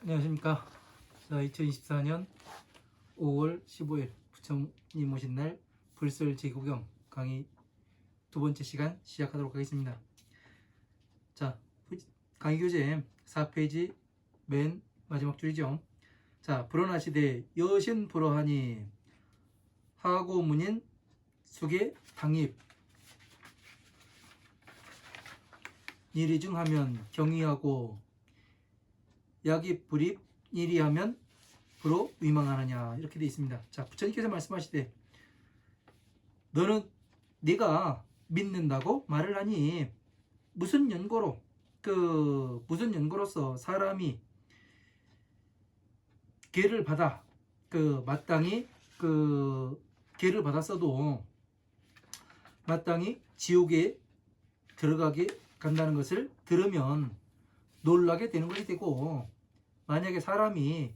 안녕하십니까. 자, 2024년 5월 15일 부처님 오신 날 불설 제구경 강의 두 번째 시간 시작하도록 하겠습니다. 자, 강의 교재 4페이지 맨 마지막 줄이죠. 자, 불어나시되 여신 불어하니 하고 문인 수계 당입 일이중하면 경의하고 약이 불입 일이하면 불어 위망하느냐 이렇게 되어 있습니다. 자, 부처님께서 말씀하시되 너는 네가 믿는다고 말을 하니 무슨 연고로 무슨 연고로서 사람이 계를 받아 마땅히 계를 받았어도 마땅히 지옥에 들어가게 간다는 것을 들으면 놀라게 되는 것이 되고, 만약에 사람이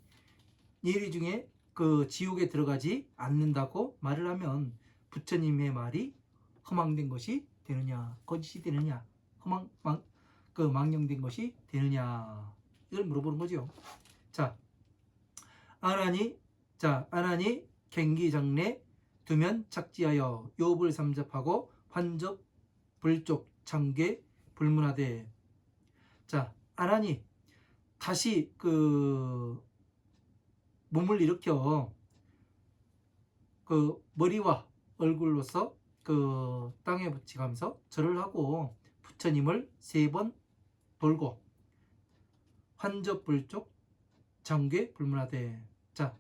예리 중에 지옥에 들어가지 않는다고 말을 하면 부처님의 말이 허망된 것이 되느냐, 거짓이 되느냐, 망령된 것이 되느냐, 이걸 물어보는 거죠. 자, 아나니 갱기장래 두면 착지하여 요불 삼접하고 환접 불족 창괴 불문하되. 자, 아나니 다시 몸을 일으켜 머리와 얼굴로서 땅에 붙이면서 절을 하고 부처님을 3번 돌고 환접불족 장괴 불문하되. 자,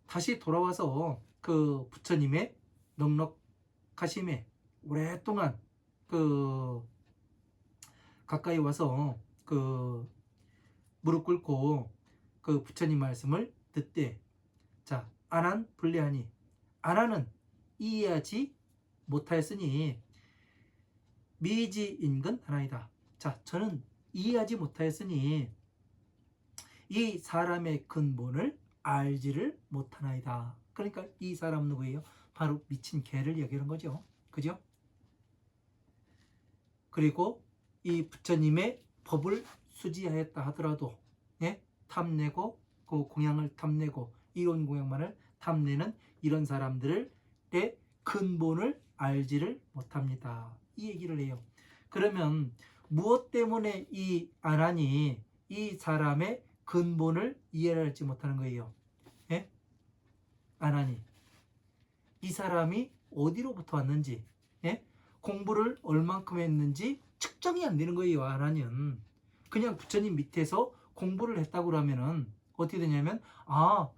다시 돌아와서 부처님의 넉넉하심에 오랫동안 가까이 와서 무릎 꿇고 부처님 말씀을 듣되. 자, 아난 불례하니 아나는 이해하지 못하였으니 미지인근 하나이다. 자, 저는 이해하지 못하였으니 이 사람의 근본을 알지를 못하나이다. 그러니까 이 사람 누구예요? 바로 미친 개를 얘기하는 거죠. 그죠? 그리고 이 부처님의 법을 수지하였다 하더라도 탐내고 공양을 탐내고 이론 공양만을 탐내는 이런 사람들의 근본을 알지를 못합니다. 이 얘기를 해요. 그러면 무엇 때문에 이 아난이 이 사람의 근본을 이해할지 못하는 거예요? 아난이 이 사람이 어디로부터 왔는지, 공부를 얼만큼 했는지 측정이 안 되는 거예요. 아난은 그냥 부처님 밑에서 공부를 했다고 그러면은 어떻게 되냐면,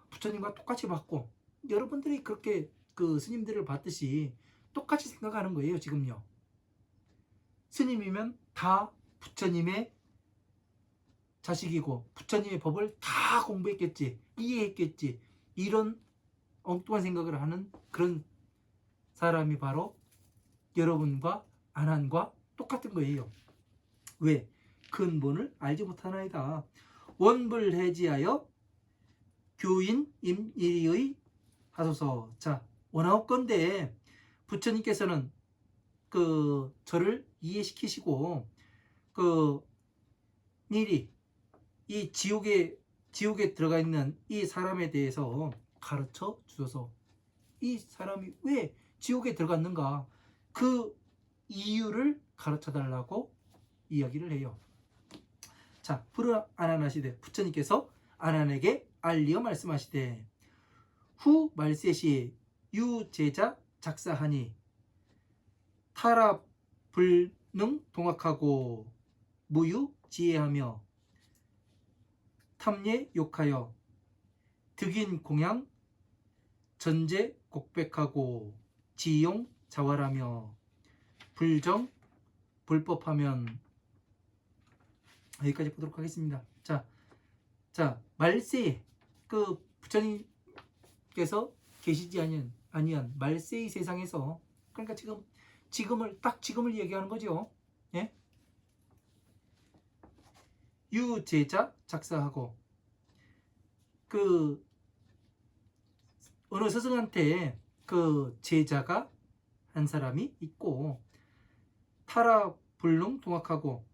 부처님과 똑같이 받고 여러분들이 그렇게 스님들을 받듯이 똑같이 생각하는 거예요. 지금요, 스님이면 다 부처님의 자식이고 부처님의 법을 다 공부했겠지, 이해했겠지, 이런 엉뚱한 생각을 하는 그런 사람이 바로 여러분과 아난과 똑같은 거예요. 왜? 근본을 알지 못하나이다. 원불해지하여 교인 임일의 하소서. 자, 원하옵건대 부처님께서는 저를 이해시키시고 일이 이 지옥에 들어가 있는 이 사람에 대해서 가르쳐 주셔서 이 사람이 왜 지옥에 들어갔는가 그 이유를 가르쳐 달라고 이야기를 해요. 자, 불을 아난하시되 부처님께서 아난에게 알리어 말씀하시되 후 말세시 유제자 작사하니 타라 불능 동학하고 무유 지혜하며 탐예 욕하여 득인 공양 전제 곡백하고 지용 자활하며 불정 불법하면. 여기까지 보도록 하겠습니다. 자, 말세 부처님께서 계시지 아니한 말세의 세상에서, 그러니까 지금을 얘기하는 거죠. 유제자 작사하고 어느 스승한테 제자가 한 사람이 있고 타라 불능 동학하고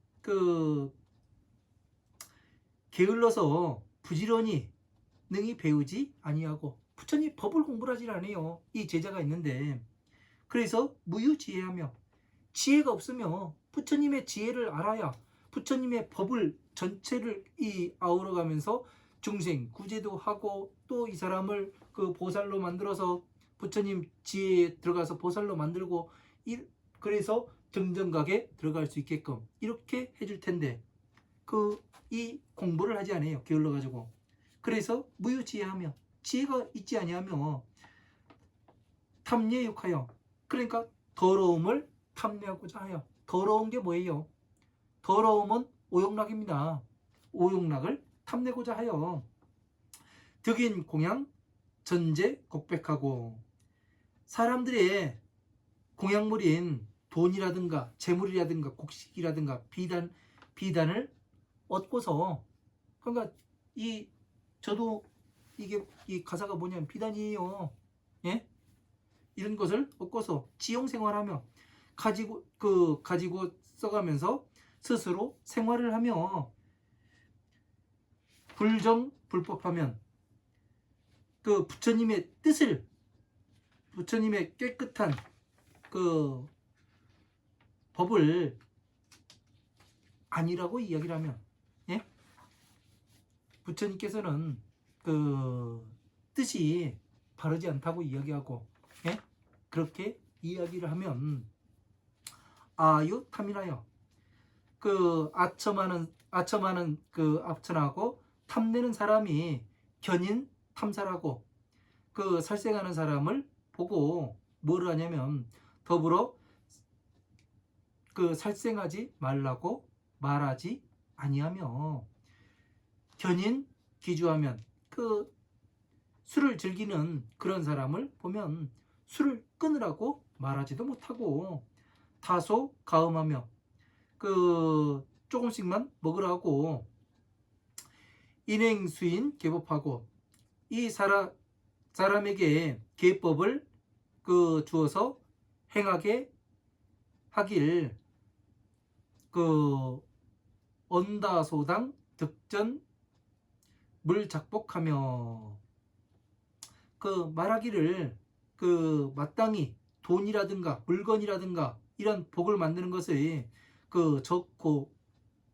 게을러서 부지런히 능히 배우지 아니하고 부처님 법을 공부를 하질 않아요. 이 제자가 있는데 그래서 무유지혜하며 지혜가 없으며 부처님의 지혜를 알아야 부처님의 법을 전체를 아우러가면서 중생 구제도 하고 또 이 사람을 그 보살로 만들어서 부처님 지혜에 들어가서 보살로 만들고 그래서 정정각에 들어갈 수 있게끔 이렇게 해줄 텐데 이 공부를 하지 않아요. 게을러 가지고. 그래서 무유지혜하며 지혜가 있지 아니하며 탐례욕하여 그러니까 더러움을 탐내하고자 하여. 더러운 게 뭐예요? 더러움은 오욕락입니다. 오욕락을 탐내고자 하여 득인 공양 전제 곡백하고 사람들의 공양물인 돈이라든가 재물이라든가 곡식이라든가 비단을 얻고서 그러니까 저도 이게 이 가사가 뭐냐면 비단이에요. 예? 이런 것을 얻고서 지용 생활하며 가지고 써가면서 스스로 생활을 하며 불법하면 그 부처님의 뜻을 부처님의 깨끗한 그 법을 아니라고 이야기를 하면 예? 부처님께서는 그 뜻이 바르지 않다고 이야기하고 예? 그렇게 이야기를 하면 아유 탐이나요. 그 아첨하는 그 압천하고 탐내는 사람이 견인 탐사라고 그 살생하는 사람을 보고 뭐를 하냐면 더불어 그 살생하지 말라고 말하지 아니하며 견인 기주하면 그 술을 즐기는 그런 사람을 보면 술을 끊으라고 말하지도 못하고 다소 가음하며 그 조금씩만 먹으라고 인행수인 계법하고 이 사람에게 계법을 그 주어서 행하게 하길 그 언다소당 득전 물작복하며 그 말하기를 그 마땅히 돈이라든가 물건이라든가 이런 복을 만드는 것의 그 적고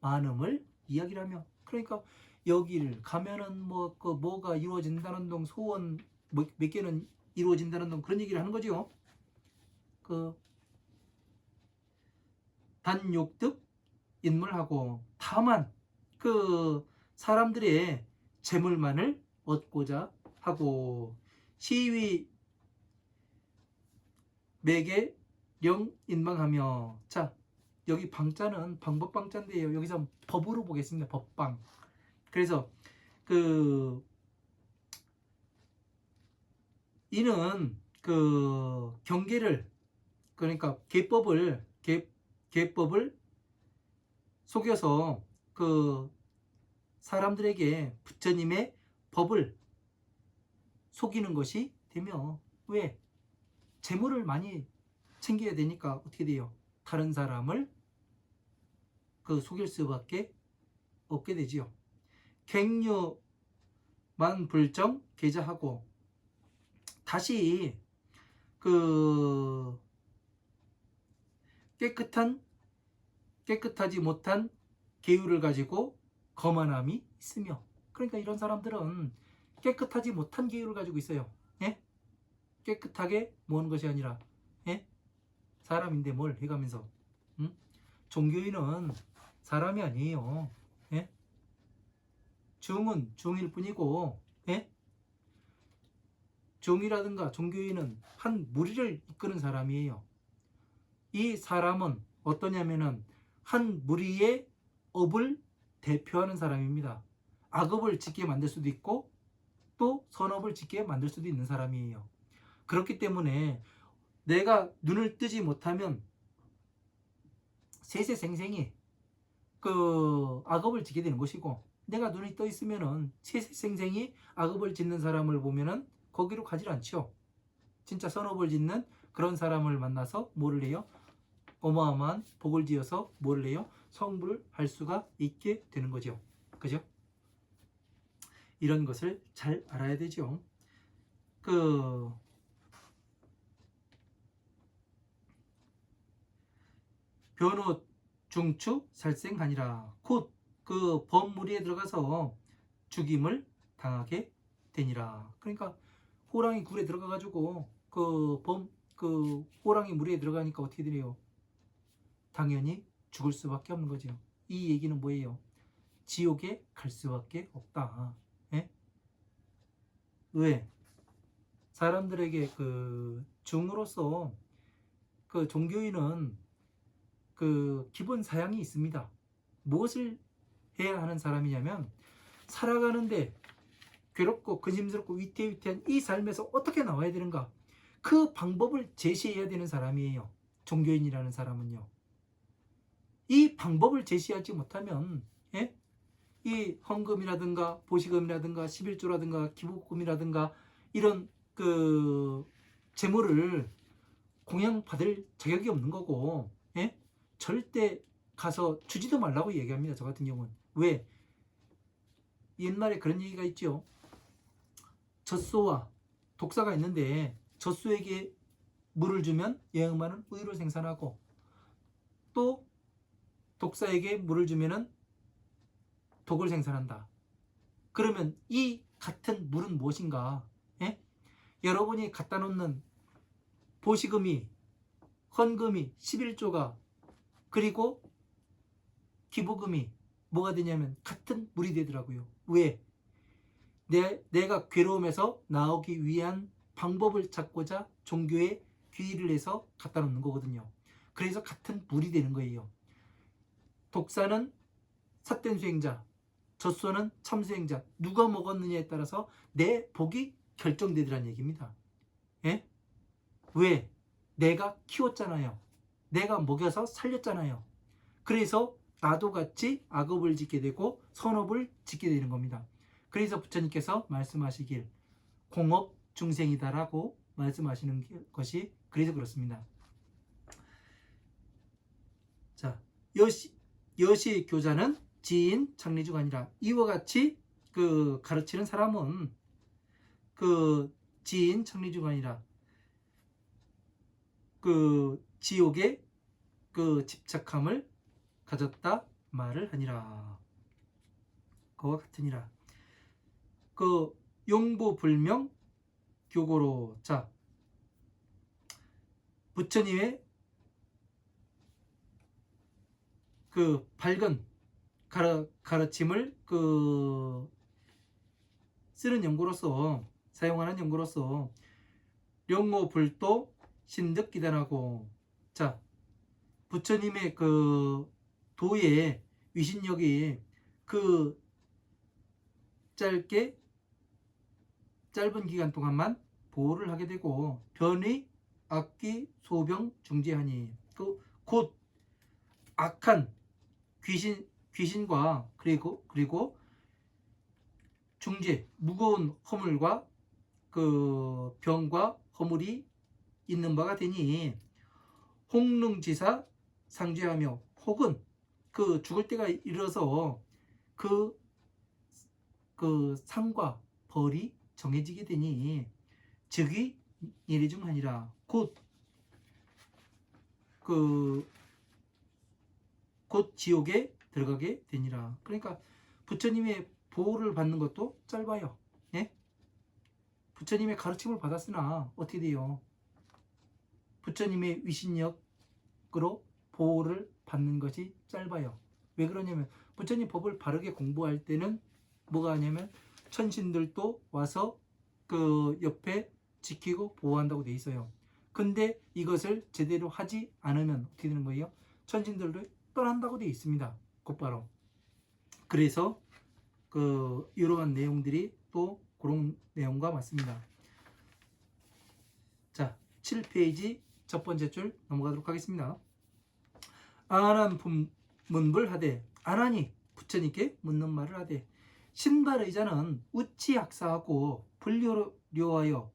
많음을 이야기를 하며 그러니까 여기를 가면은 뭐가 이루어진다는 동 소원 몇 개는 이루어진다는 동 그런 얘기를 하는 거죠. 그 단욕득 인물하고 다만 그 사람들의 재물만을 얻고자 하고 시위 매개 령 인망하며 자 여기 방자는 방법방자인데요. 여기서 법으로 보겠습니다. 법방. 그래서 그 이는 그 경계를 그러니까 계법을 속여서 그 사람들에게 부처님의 법을 속이는 것이 되며 왜 재물을 많이 챙겨야 되니까 어떻게 돼요? 다른 사람을 그 속일 수밖에 없게 되지요. 갱유만 불정 계자하고 다시 그 깨끗하지 못한 계율을 가지고 거만함이 있으며 그러니까 이런 사람들은 깨끗하지 못한 계율을 가지고 있어요. 예? 깨끗하게 모으는 것이 아니라 예? 사람인데 뭘 해가면서 종교인은 사람이 아니에요. 예? 중은 중일 뿐이고 예? 종이라든가 종교인은 한 무리를 이끄는 사람이에요. 이 사람은 어떠냐면은 한 무리의 업을 대표하는 사람입니다. 악업을 짓게 만들 수도 있고 또 선업을 짓게 만들 수도 있는 사람이에요. 그렇기 때문에 내가 눈을 뜨지 못하면 세세생생히 그 악업을 짓게 되는 것이고 내가 눈이 떠 있으면은 세세생생히 악업을 짓는 사람을 보면은 거기로 가질 않죠. 진짜 선업을 짓는 그런 사람을 만나서 뭐를 해요? 어마어마한 복을 지어서 뭐를 해요? 성불을 할 수가 있게 되는 거죠. 그죠? 이런 것을 잘 알아야 되죠. 그 변호 중추 살생하니라. 곧 그 범무리에 들어가서 죽임을 당하게 되니라. 그러니까 호랑이 굴에 들어가 가지고 그 호랑이 무리에 들어가니까 어떻게 되래요? 당연히 죽을 수밖에 없는 거죠. 이 얘기는 뭐예요? 지옥에 갈 수밖에 없다. 예? 왜? 사람들에게 그 종으로서 그 종교인은 그 기본 사양이 있습니다. 무엇을 해야 하는 사람이냐면 살아가는데 괴롭고 근심스럽고 위태위태한 이 삶에서 어떻게 나와야 되는가, 그 방법을 제시해야 되는 사람이에요. 종교인이라는 사람은요. 이 방법을 제시하지 못하면, 예? 이 헌금이라든가 보시금이라든가 11조라든가 기부금이라든가 이런 그 재물을 공양받을 자격이 없는 거고, 예? 절대 가서 주지도 말라고 얘기합니다. 저 같은 경우는. 왜? 옛말에 그런 얘기가 있죠. 젖소와 독사가 있는데 젖소에게 물을 주면 영양만은 우유를 생산하고, 또 독사에게 물을 주면은 독을 생산한다. 그러면 이 같은 물은 무엇인가? 예? 여러분이 갖다 놓는 보시금이, 헌금이, 11조가, 그리고 기부금이 뭐가 되냐면 같은 물이 되더라고요. 왜? 내가 괴로움에서 나오기 위한 방법을 찾고자 종교에 귀의를 해서 갖다 놓는 거거든요. 그래서 같은 물이 되는 거예요. 독사는 삿된 수행자, 젖소는 참수행자. 누가 먹었느냐에 따라서 내 복이 결정되더란 얘기입니다. 예? 왜? 내가 키웠잖아요. 내가 먹여서 살렸잖아요. 그래서 나도 같이 악업을 짓게 되고 선업을 짓게 되는 겁니다. 그래서 부처님께서 말씀하시길 공업 중생이다라고 말씀하시는 것이 그래서 그렇습니다. 자, 여시 교자는 지인 창리주가 아니라, 이와 같이 그 가르치는 사람은 그 지인 창리주가 아니라 그 지옥의 그 집착함을 가졌다 말을 하니라. 그와 같으니라. 그 용보불명 교고로. 자, 부처님의 그 밝은 가르침을 그 쓰는 연구로서, 사용하는 연구로서 용오불도 신득기단하고. 자, 부처님의 그 도의 위신력이 그 짧은 기간 동안만 보호를 하게 되고, 변의 악기 소병 중재하니. 곧 악한 귀신과 그리고 중재, 무거운 허물과 그 병과 허물이 있는 바가 되니 홍릉지사 상죄하며, 혹은 그 죽을 때가 이르러서 그 상과 벌이 정해지게 되니 즉위 예리중하니라. 곧 지옥에 들어가게 되니라. 그러니까 부처님의 보호를 받는 것도 짧아요. 예? 부처님의 가르침을 받았으나 어떻게 돼요? 부처님의 위신력으로 보호를 받는 것이 짧아요. 왜 그러냐면 부처님 법을 바르게 공부할 때는 뭐가 하냐면 천신들도 와서 그 옆에 지키고 보호한다고 돼 있어요. 근데 이것을 제대로 하지 않으면 어떻게 되는 거예요? 천신들도 떠난다고 돼 있습니다. 곧바로. 그래서 그 이러한 내용들이 또 그런 내용과 맞습니다. 자, 7페이지 첫 번째 줄 넘어가도록 하겠습니다. 아난 문불하되, 아난이 부처님께 묻는 말을 하되, 신발의자는 우치 학사하고 불료하여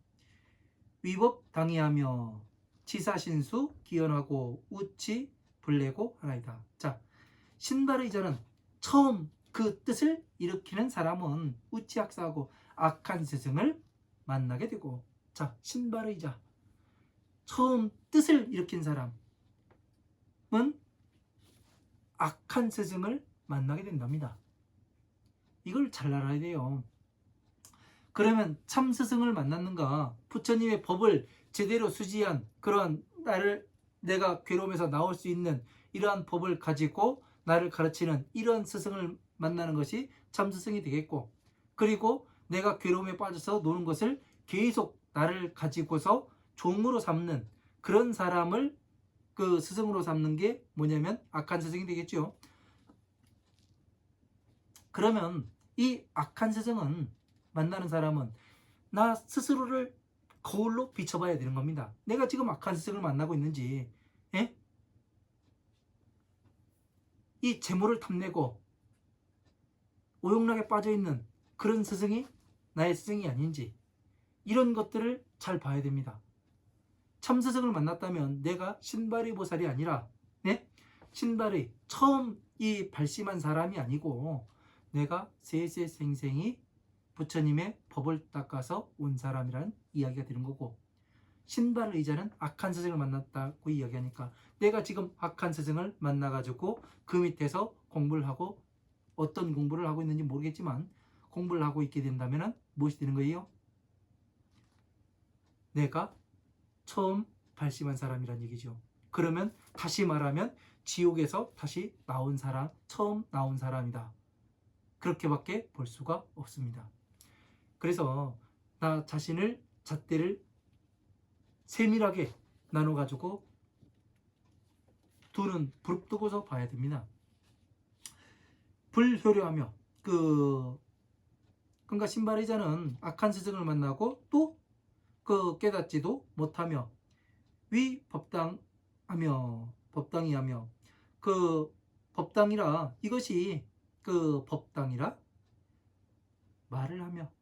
위법 당해하며 지사신수 기연하고 우치 불내고 하나이다. 자, 신발의자는 처음 그 뜻을 일으키는 사람은 우치학사하고 악한 스승을 만나게 되고, 자, 신발의자, 처음 뜻을 일으킨 사람은 악한 스승을 만나게 된답니다. 이걸 잘 알아야 돼요. 그러면 참 스승을 만났는가? 부처님의 법을 제대로 수지한 그러한 내가 괴로움에서 나올 수 있는 이러한 법을 가지고 나를 가르치는 이러한 스승을 만나는 것이 참 스승이 되겠고, 그리고 내가 괴로움에 빠져서 노는 것을 계속 나를 가지고서 종으로 삼는 그런 사람을 그 스승으로 삼는 게 뭐냐면 악한 스승이 되겠죠. 그러면 이 악한 스승은, 만나는 사람은 나 스스로를 거울로 비춰봐야 되는 겁니다. 내가 지금 악한 스승을 만나고 있는지, 예? 이 재물을 탐내고 오용락에 빠져있는 그런 스승이 나의 스승이 아닌지, 이런 것들을 잘 봐야 됩니다. 참 스승을 만났다면 내가 신발의 보살이 아니라, 네? 신발의 처음 이 발심한 사람이 아니고 내가 세세생생히 부처님의 법을 닦아서 온 사람이라는 이야기가 되는 거고, 신발 의자는 악한 스승을 만났다고 이야기하니까 내가 지금 악한 스승을 만나가지고 그 밑에서 공부를 하고, 어떤 공부를 하고 있는지 모르겠지만 공부를 하고 있게 된다면 무엇이 되는 거예요? 내가 처음 발심한 사람이란 얘기죠. 그러면 다시 말하면 지옥에서 다시 나온 사람, 처음 나온 사람이다. 그렇게밖에 볼 수가 없습니다. 그래서 나 자신을, 잣대를 세밀하게 나눠가지고 두 눈 부릅뜨고서 봐야 됩니다. 불효료하며, 그러니까 신발의자는 악한 스승을 만나고 또 그 깨닫지도 못하며 법당이하며, 그 법당이라, 이것이 그 법당이라 말을 하며,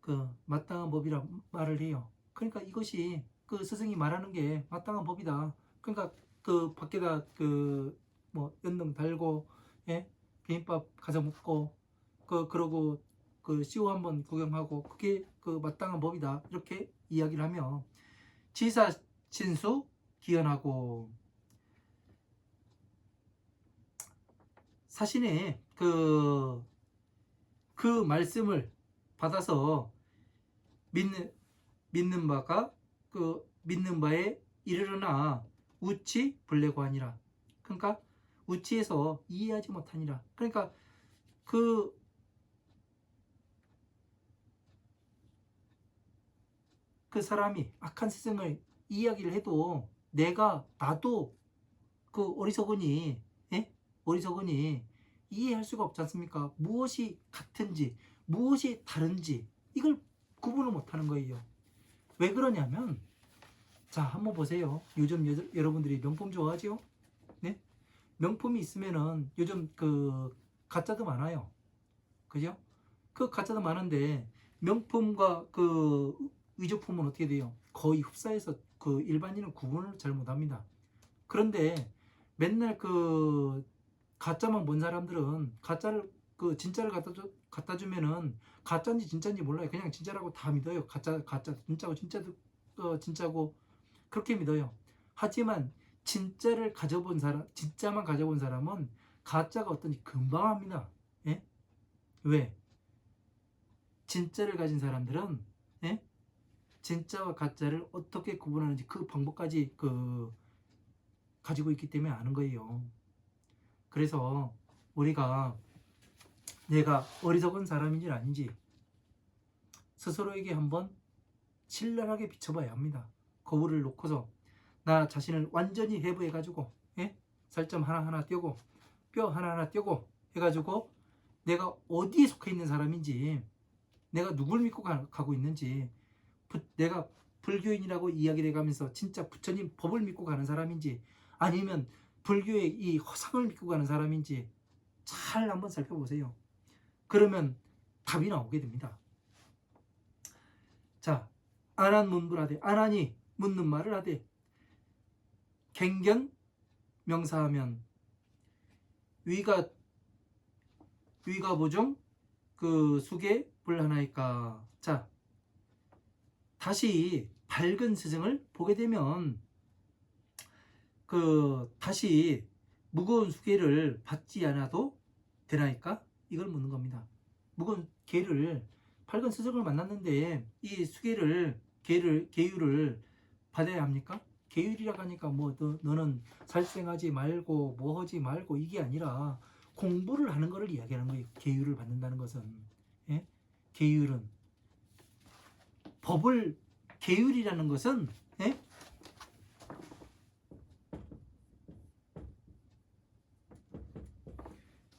그 마땅한 법이라 말을 해요. 그러니까 이것이 그 스승이 말하는 게 마땅한 법이다. 그러니까 그 밖에다 그 뭐 연등 달고, 예? 비빔밥 가서 먹고, 그러고 그 시호 한번 구경하고, 그게 그 마땅한 법이다. 이렇게 이야기를 하며, 지사 신수 기연하고, 사신의 그 말씀을 받아서 믿는 바가 믿는 바에 이르러나 우치 불례고하니라. 그러니까 우치에서 이해하지 못하니라. 그러니까 그 사람이 악한 스승을 이야기를 해도 나도 그 어리석으니, 예? 어리석으니 이해할 수가 없지 않습니까? 무엇이 같은지 무엇이 다른지 이걸 구분을 못하는 거예요. 왜 그러냐면, 자, 한번 보세요. 요즘 여러분들이 명품 좋아하죠? 네? 명품이 있으면은 요즘 그 가짜도 많아요. 그죠? 그 가짜도 많은데 명품과 그 위조품은 어떻게 돼요? 거의 흡사해서 그 일반인은 구분을 잘 못합니다. 그런데 맨날 그 가짜만 본 사람들은 가짜를 그 진짜를 갖다 주면은 가짜인지 진짜인지 몰라요. 그냥 진짜라고 다 믿어요. 가짜 진짜고 진짜도 진짜고 그렇게 믿어요. 하지만 진짜만 가져본 사람은 가짜가 어떤지 금방 압니다. 예? 왜? 진짜를 가진 사람들은, 예? 진짜와 가짜를 어떻게 구분하는지 그 방법까지 가지고 있기 때문에 아는 거예요. 그래서 우리가 내가 어리석은 사람인지 아닌지 스스로에게 한번 신랄하게 비춰봐야 합니다. 거울을 놓고서 나 자신을 완전히 해부해가지고, 예? 살점 하나하나 떼고 뼈 하나하나 떼고 해가지고 내가 어디에 속해 있는 사람인지, 내가 누굴 믿고 가고 있는지, 내가 불교인이라고 이야기를 해가면서 진짜 부처님 법을 믿고 가는 사람인지, 아니면 불교의 이 허상을 믿고 가는 사람인지 잘 한번 살펴보세요. 그러면 답이 나오게 됩니다. 자, 안한문불하되, 안한이 묻는 말을 하되, 갱견 명사하면 위가 보중 그 수계 불하나이까. 자, 다시 밝은 스승을 보게 되면 그 다시 무거운 수계를 받지 않아도 되나이까? 이걸 묻는 겁니다. 무거운 계를 밝은 스승을 만났는데 이 수계를 계율을 받아야 합니까? 계율이라고 하니까 뭐 너는 살생하지 말고 뭐 하지 말고 이게 아니라 공부를 하는 것을 이야기하는 거예요. 계율을 받는다는 것은. 예? 계율은 법을 계율이라는 것은 예?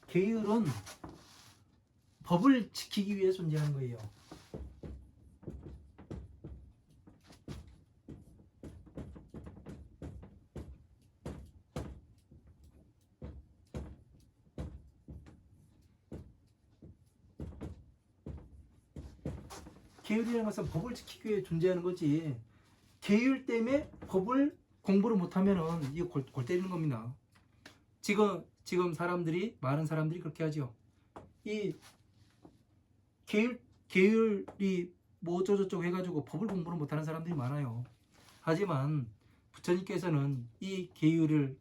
계율은 법을 지키기 위해 존재하는 거예요. 계율이라는 것은 법을 지키기 위해 존재하는 거지. 계율 때문에 법을 공부를 못하면은 이거 골 때리는 겁니다. 지금 많은 사람들이 그렇게 하죠. 이 계율이 뭐 어쩌고저쩌고 해가지고 법을 공부를 못하는 사람들이 많아요. 하지만 부처님께서는 이 계율을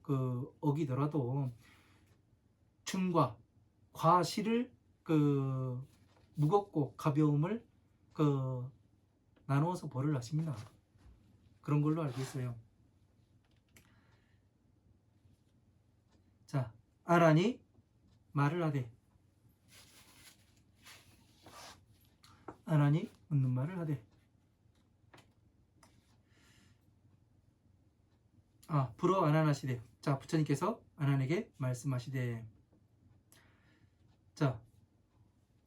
어기더라도 중과 과실을 무겁고 가벼움을 나누어서 벌을 하십니다. 그런 걸로 알고 있어요. 자, 아라니 말을 하되, 아라니 묻는 말을 하되, 불어 안하나시되. 자, 부처님께서 아난에게 말씀하시되, 자,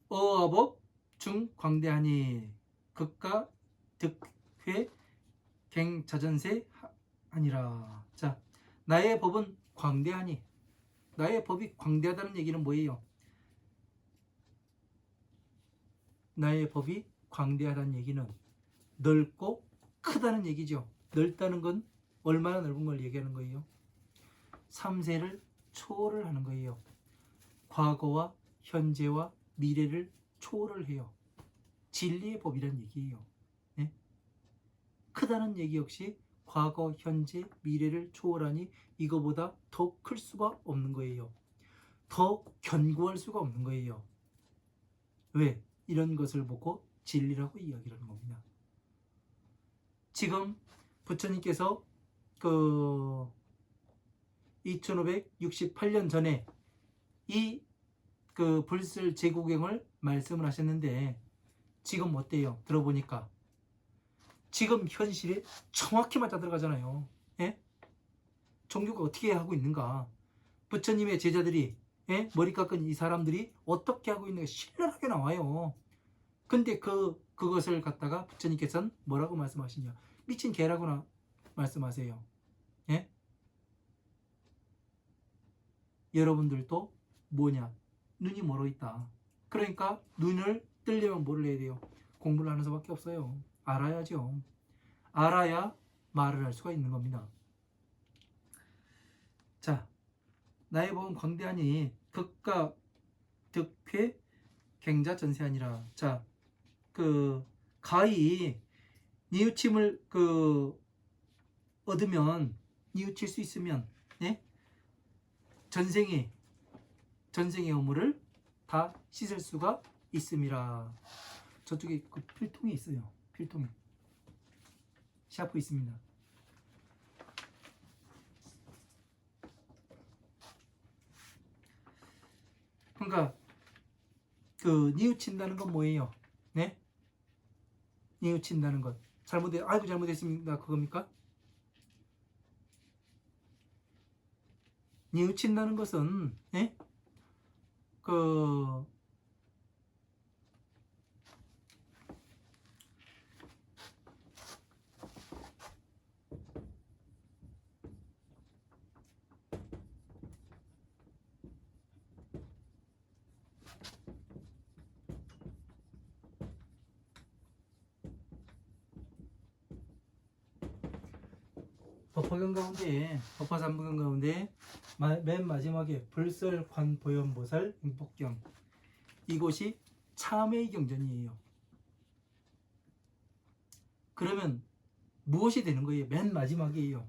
어아법 중 광대하니 극가 득회 갱자전세 아니라. 자, 나의 법은 광대하니. 나의 법이 광대하다는 얘기는 뭐예요? 나의 법이 광대하다는 얘기는 넓고 크다는 얘기죠. 넓다는 건 얼마나 넓은 걸 얘기하는 거예요? 3세를 초월을 하는 거예요. 과거와 현재와 미래를 초월을 해요. 진리의 법이란 얘기예요. 네? 크다는 얘기 역시 과거, 현재, 미래를 초월하니 이거보다 더 클 수가 없는 거예요. 더 견고할 수가 없는 거예요. 왜? 이런 것을 보고 진리라고 이야기를 하는 겁니다. 지금 부처님께서 2568년 전에 이 불설 제구경을 말씀을 하셨는데 지금 어때요? 들어보니까 지금 현실에 정확히 맞아 들어가잖아요. 예? 종교가 어떻게 하고 있는가? 부처님의 제자들이 머리 깎은 이 사람들이 어떻게 하고 있는가 신랄하게 나와요. 근데 그것을 갖다가 부처님께서는 뭐라고 말씀하시냐? 미친 개라고 말씀하세요. 예? 여러분들도 뭐냐? 눈이 멀어 있다. 그러니까 눈을 뜨려면 뭐를 해야 돼요? 공부를 하는 수밖에 없어요. 알아야죠. 알아야 말을 할 수가 있는 겁니다. 자, 나의 법은 광대하니 극과 득회 갱자전세하니라. 자, 가히 뉘우침을 얻으면, 뉘우칠 수 있으면, 예? 전생의 허물을 다 씻을 수가 있음이라. 저쪽에 필통이 있어요. 필통이 샤프 있습니다. 그러니까 뉘우친다는 건 뭐예요? 네? 뉘우친다는 것. 아이고 잘못했습니다. 그겁니까? 뉘우친다는 것은 법화경 가운데 법화삼부경 가운데 맨 마지막에 불설관보현보살 행복경, 이곳이 참회의 경전이에요. 그러면 무엇이 되는 거예요? 맨 마지막이에요.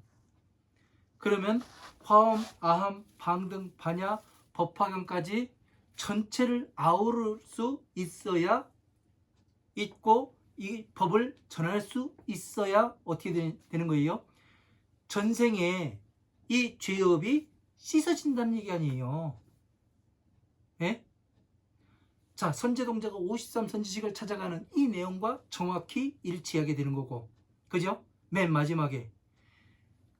그러면 화엄, 아함, 방등, 반야, 법화경까지 전체를 아우를 수 있어야 있고, 이 법을 전할 수 있어야 어떻게 되는 거예요? 전생에 이 죄업이 씻어진다는 얘기 아니에요. 예? 자, 선제동자가 53 선지식을 찾아가는 이 내용과 정확히 일치하게 되는 거고, 그죠? 맨 마지막에.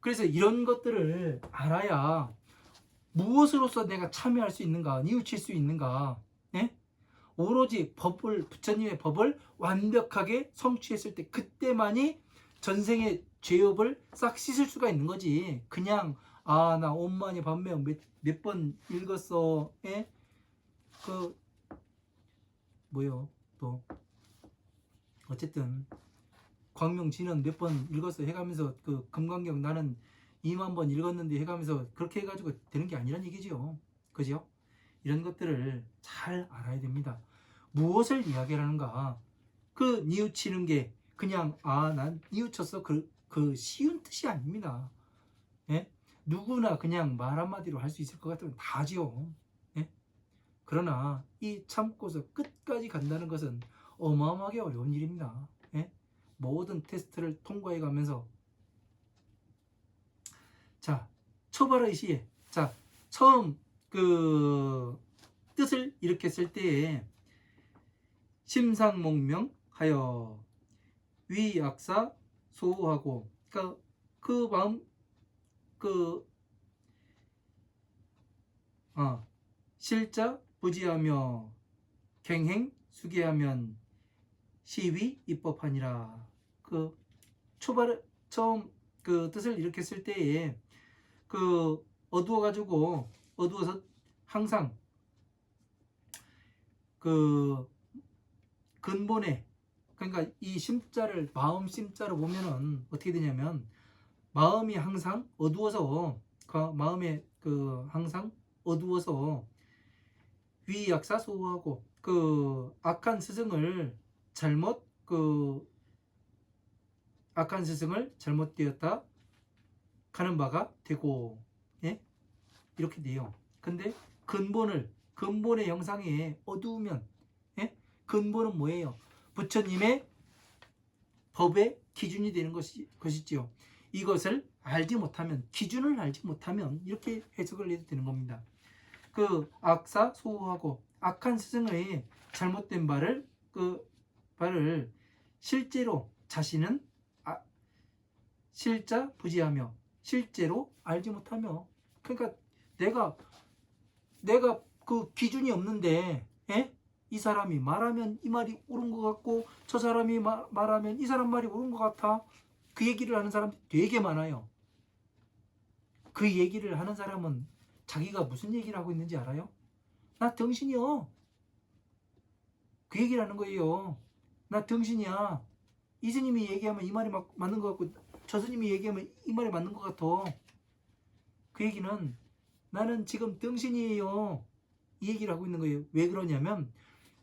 그래서 이런 것들을 알아야 무엇으로서 내가 참여할 수 있는가, 뉘우칠 수 있는가, 예? 오로지 법을, 부처님의 법을 완벽하게 성취했을 때, 그때만이 전생의 죄업을 싹 씻을 수가 있는 거지. 그냥 나 엄마니 반매 몇 번 읽었어. 예? 그 뭐요? 또 어쨌든 광명진은 몇 번 읽었어 해가면서 그 금강경 나는 2만 번 읽었는데 해가면서 그렇게 해가지고 되는 게 아니란 얘기죠. 그죠? 이런 것들을 잘 알아야 됩니다. 무엇을 이야기하는가? 그 뉘우치는 게 그냥 난 뉘우쳤어 그 쉬운 뜻이 아닙니다. 예? 누구나 그냥 말 한마디로 할 수 있을 것 같으면 다 하지요. 예? 그러나 이 참고서 끝까지 간다는 것은 어마어마하게 어려운 일입니다. 예? 모든 테스트를 통과해 가면서, 자, 초발의 시에, 자, 처음 그 뜻을 이렇게 쓸 때에 심상몽명하여 위악사 소호하고, 그러니까 그 마음 그 실자 부지하며 갱행 수계하면 시위 입법하니라. 그 초발 처음 그 뜻을 이렇게 쓸 때에 그 어두워서 항상 그 근본에, 그러니까 이 심자를 마음 심자로 보면은 어떻게 되냐면 마음이 항상 어두워서 그 마음에 그 항상 어두워서 위약사 소호하고 그 악한 스승을 잘못되었다 가는 바가 되고, 예? 이렇게 돼요. 근데 근본의 형상에 어두우면, 예? 근본은 뭐예요? 부처님의 법의 기준이 되는 것이지요. 이것을 알지 못하면, 기준을 알지 못하면 이렇게 해석을 해도 되는 겁니다. 그 악사 소호하고 악한 스승의 잘못된 발을 실제로 자신은 실자 부지하며 실제로 알지 못하며, 그러니까 내가 그 기준이 없는데, 예? 이 사람이 말하면 이 말이 옳은 것 같고 저 사람이 말하면 이 사람 말이 옳은 것 같아. 그 얘기를 하는 사람 되게 많아요. 그 얘기를 하는 사람은 자기가 무슨 얘기를 하고 있는지 알아요? 나 정신이요. 그 얘기를 하는 거예요. 나 정신이야. 이 스님이 얘기하면 이 말이 맞는 것 같고 저 스님이 얘기하면 이 말이 맞는 것 같아. 그 얘기는 나는 지금 정신이에요. 이 얘기를 하고 있는 거예요. 왜 그러냐면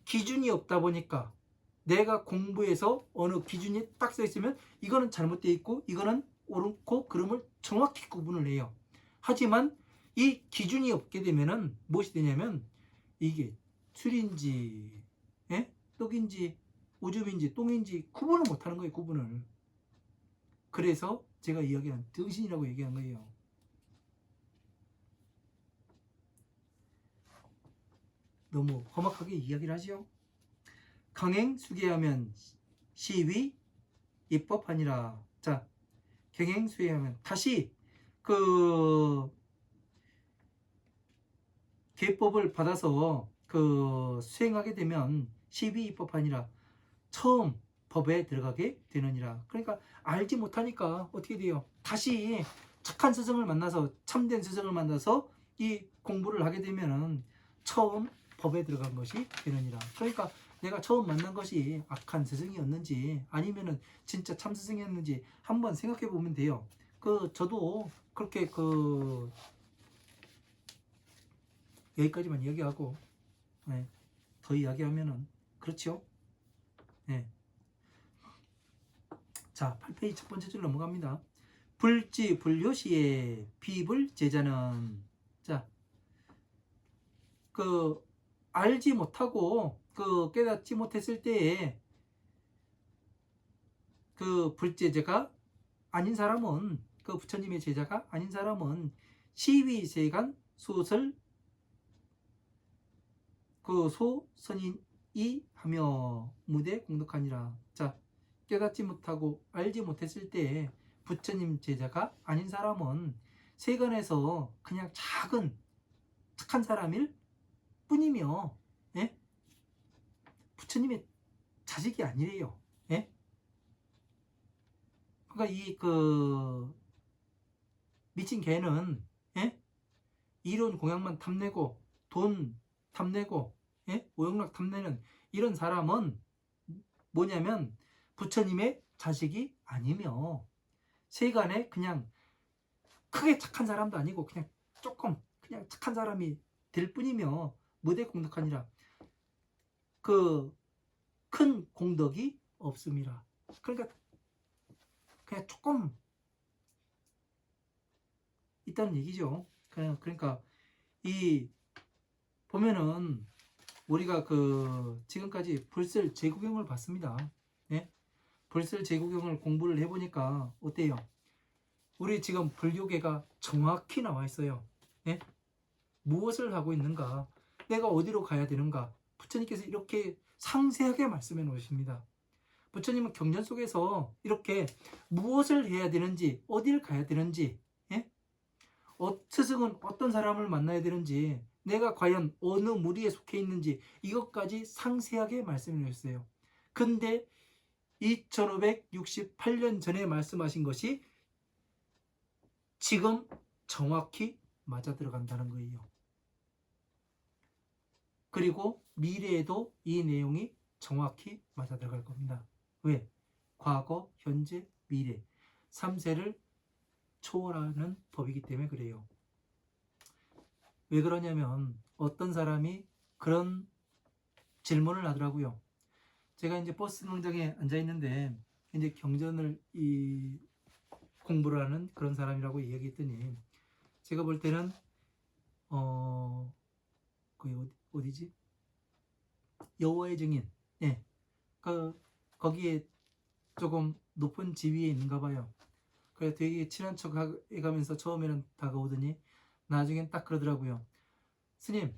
기준이 없다 보니까 내가 공부해서 어느 기준이 딱 써 있으면 이거는 잘못되어 있고 이거는 옳고 그름을 정확히 구분을 해요. 하지만 이 기준이 없게 되면은 무엇이 되냐면 이게 술인지, 예? 떡인지 오줌인지 똥인지 구분을 못하는 거예요. 구분을. 그래서 제가 이야기한 정신이라고 얘기한 거예요. 너무 험악하게 이야기를 하죠. 강행 수계하면 시위 입법하니라. 자, 경행 수계하면 다시 그 계법을 받아서 그 수행하게 되면 시위 입법하니라. 처음 법에 들어가게 되느니라. 그러니까 알지 못하니까 어떻게 돼요? 다시 착한 스승을 만나서 참된 스승을 만나서 이 공부를 하게 되면은 처음 법에 들어간 것이 되느니라. 그러니까 내가 처음 만난 것이 악한 스승이었는지 아니면은 진짜 참 스승이었는지 한번 생각해 보면 돼요. 저도 그렇게 여기까지만 이야기하고, 네, 더 이야기하면은 그렇죠. 네. 자, 8페이지 첫 번째 줄 넘어갑니다. 불지 불효시에 비불 제자는, 자, 알지 못하고 깨닫지 못했을 때에 불제자가 아닌 사람은, 부처님의 제자가 아닌 사람은 시위세간 소설 소선인이 하며 무대 공덕하니라. 자, 깨닫지 못하고 알지 못했을 때에 부처님 제자가 아닌 사람은 세간에서 그냥 작은 착한 사람일 뿐이며, 예? 부처님의 자식이 아니래요. 예? 그러니까 미친 개는, 예? 이론 공양만 탐내고 돈 탐내고, 예? 오용락 탐내는 이런 사람은 뭐냐면 부처님의 자식이 아니며 세간에 그냥 크게 착한 사람도 아니고 그냥 조금 그냥 착한 사람이 될 뿐이며 무대 공덕하니라. 큰 공덕이 없음이라. 그러니까 그냥 조금 있다는 얘기죠. 그러니까 이 보면은 우리가 지금까지 불설 제구경을 봤습니다. 예? 불설 제구경을 공부를 해보니까 어때요? 우리 지금 불교계가 정확히 나와 있어요. 예? 무엇을 하고 있는가? 내가 어디로 가야 되는가? 부처님께서 이렇게 상세하게 말씀해 놓으십니다. 부처님은 경전 속에서 이렇게 무엇을 해야 되는지, 어디를 가야 되는지, 예? 스승은 어떤 사람을 만나야 되는지, 내가 과연 어느 무리에 속해 있는지 이것까지 상세하게 말씀해 주셨어요. 근데 2568년 전에 말씀하신 것이 지금 정확히 맞아 들어간다는 거예요. 그리고 미래에도 이 내용이 정확히 맞아 들어갈 겁니다. 왜? 과거, 현재, 미래 3세를 초월하는 법이기 때문에 그래요. 왜 그러냐면 어떤 사람이 그런 질문을 하더라고요. 제가 이제 버스 정류장에 앉아 있는데 이제 경전을 공부를 하는 그런 사람이라고 이야기했더니, 제가 볼 때는 어디지? 여호와의 증인. 예. 거기에 조금 높은 지위에 있는가 봐요. 그래서 되게 친한 척 해가면서 처음에는 다가오더니 나중엔 딱 그러더라고요. 스님,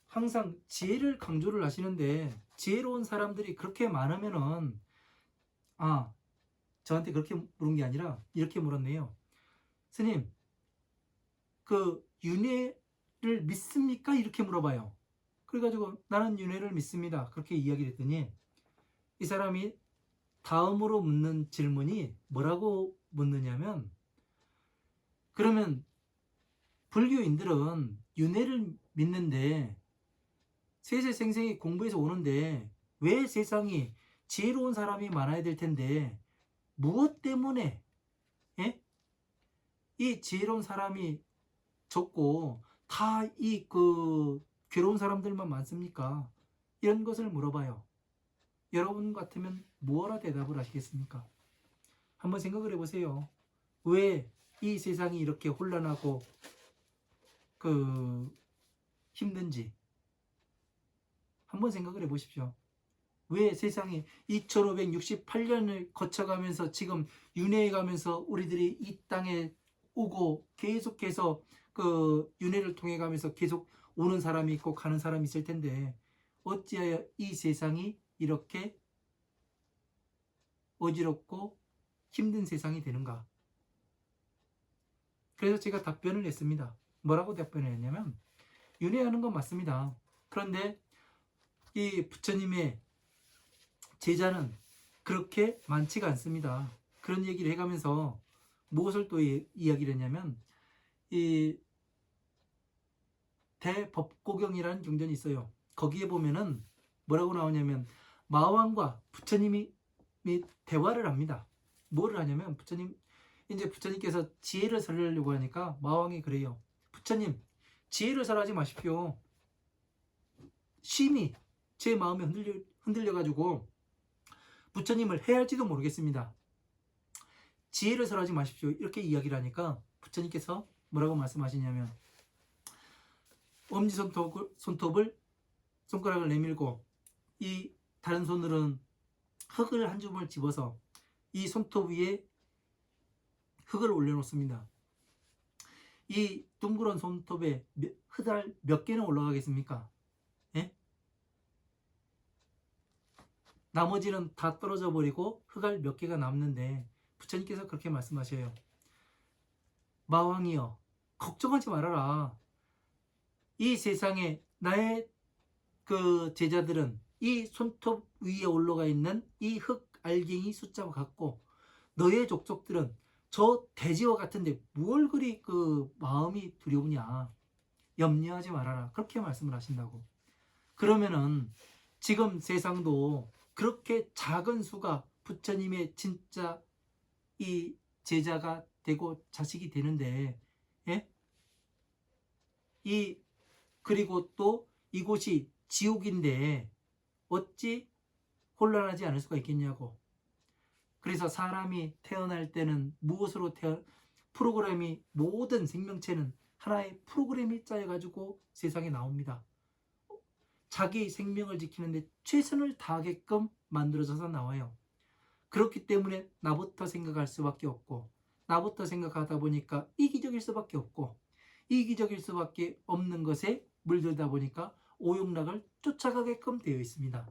항상 지혜를 강조를 하시는데 지혜로운 사람들이 그렇게 많으면은, 저한테 그렇게 물은 게 아니라 이렇게 물었네요. 스님, 윤회를 믿습니까? 이렇게 물어봐요. 그래가지고 나는 윤회를 믿습니다. 그렇게 이야기를 했더니 이 사람이 다음으로 묻는 질문이 뭐라고 묻느냐면, 그러면 불교인들은 윤회를 믿는데 세세생생이 공부해서 오는데 왜 세상이 지혜로운 사람이 많아야 될 텐데 무엇 때문에, 예? 이 지혜로운 사람이 적고 다 괴로운 사람들만 많습니까? 이런 것을 물어봐요. 여러분 같으면 뭐라 대답을 하시겠습니까? 한번 생각을 해보세요. 왜 이 세상이 이렇게 혼란하고 힘든지 한번 생각을 해보십시오. 왜 세상이 2568년을 거쳐가면서 지금 윤회해 가면서 우리들이 이 땅에 오고 계속해서 윤회를 통해 가면서 계속 오는 사람이 있고 가는 사람이 있을 텐데 어찌하여 이 세상이 이렇게 어지럽고 힘든 세상이 되는가? 그래서 제가 답변을 했습니다. 뭐라고 답변을 했냐면, 윤회하는 건 맞습니다. 그런데 이 부처님의 제자는 그렇게 많지가 않습니다. 그런 얘기를 해가면서 무엇을 또 이야기를 했냐면, 이 대법고경이라는 경전이 있어요. 거기에 보면은 뭐라고 나오냐면, 마왕과 부처님의 대화를 합니다. 뭐를 하냐면 이제 부처님께서 지혜를 설하려고 하니까 마왕이 그래요. 부처님, 지혜를 설하지 마십시오. 심히 제 마음이 흔들려가지고 부처님을 해할지도 모르겠습니다. 지혜를 설하지 마십시오. 이렇게 이야기를 하니까 부처님께서 뭐라고 말씀하시냐면 손가락을 내밀고 이 다른 손으로는 흙을 한 줌을 집어서 이 손톱 위에 흙을 올려놓습니다. 이 둥그런 손톱에 흙알 몇 개는 올라가겠습니까? 예? 나머지는 다 떨어져 버리고 흙알 몇 개가 남는데 부처님께서 그렇게 말씀하셔요. 마왕이여, 걱정하지 말아라. 이 세상에 나의 그 제자들은 이 손톱 위에 올라가 있는 이 흙 알갱이 숫자와 같고 너의 족속들은 저 돼지와 같은데 뭘 그리 그 마음이 두려우냐. 염려하지 말아라. 그렇게 말씀을 하신다고. 그러면은 지금 세상도 그렇게 작은 수가 부처님의 진짜 이 제자가 되고 자식이 되는데, 예? 그리고 또 이곳이 지옥인데 어찌 혼란하지 않을 수가 있겠냐고. 그래서 사람이 태어날 때는 무엇으로 프로그램이, 모든 생명체는 하나의 프로그램이 짜여가지고 세상에 나옵니다. 자기 생명을 지키는데 최선을 다하게끔 만들어져서 나와요. 그렇기 때문에 나부터 생각할 수밖에 없고, 나부터 생각하다 보니까 이기적일 수밖에 없고, 이기적일 수밖에 없는 것에 물들다 보니까 오용락을 쫓아가게끔 되어 있습니다.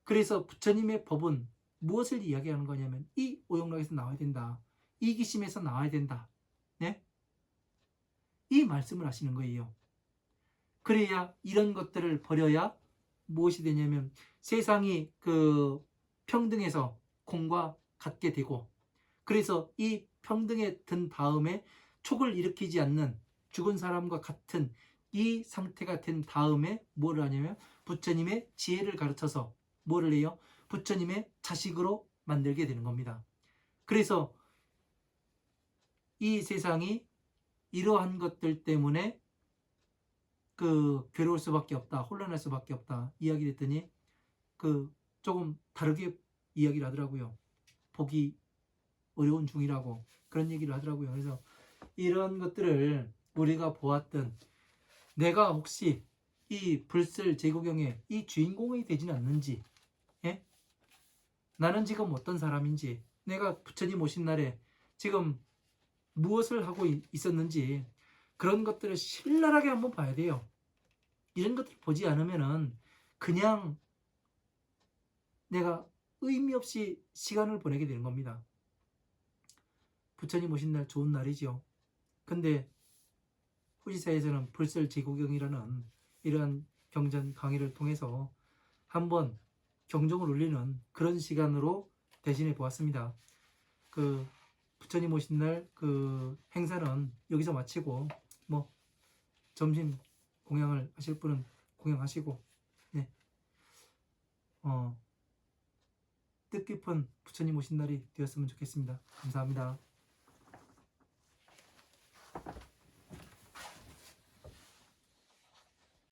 그래서 부처님의 법은 무엇을 이야기하는 거냐면 이 오용락에서 나와야 된다. 이기심에서 나와야 된다. 네? 이 말씀을 하시는 거예요. 그래야 이런 것들을 버려야 무엇이 되냐면 세상이 그 평등에서 공과 같게 되고, 그래서 이 평등에 든 다음에 촉을 일으키지 않는 죽은 사람과 같은 이 상태가 된 다음에 뭐를 하냐면 부처님의 지혜를 가르쳐서 뭐를 해요? 부처님의 자식으로 만들게 되는 겁니다. 그래서 이 세상이 이러한 것들 때문에 그 괴로울 수밖에 없다, 혼란할 수밖에 없다 이야기를 했더니 그 조금 다르게 이야기를 하더라고요. 보기 어려운 중이라고 그런 얘기를 하더라고요. 그래서 이런 것들을 우리가 보았던, 내가 혹시 이 불설 제구경의 이 주인공이 되지는 않는지, 예? 나는 지금 어떤 사람인지, 내가 부처님 오신 날에 지금 무엇을 하고 있었는지, 그런 것들을 신랄하게 한번 봐야 돼요. 이런 것들을 보지 않으면은 그냥 내가 의미 없이 시간을 보내게 되는 겁니다. 부처님 오신 날 좋은 날이죠. 근데 후지사에서는 불설 제구경이라는 이러한 경전 강의를 통해서 한번 경종을 울리는 그런 시간으로 대신해 보았습니다. 그 부처님 오신 날 그 행사는 여기서 마치고, 뭐 점심 공양을 하실 분은 공양하시고, 네. 뜻깊은 부처님 오신 날이 되었으면 좋겠습니다. 감사합니다.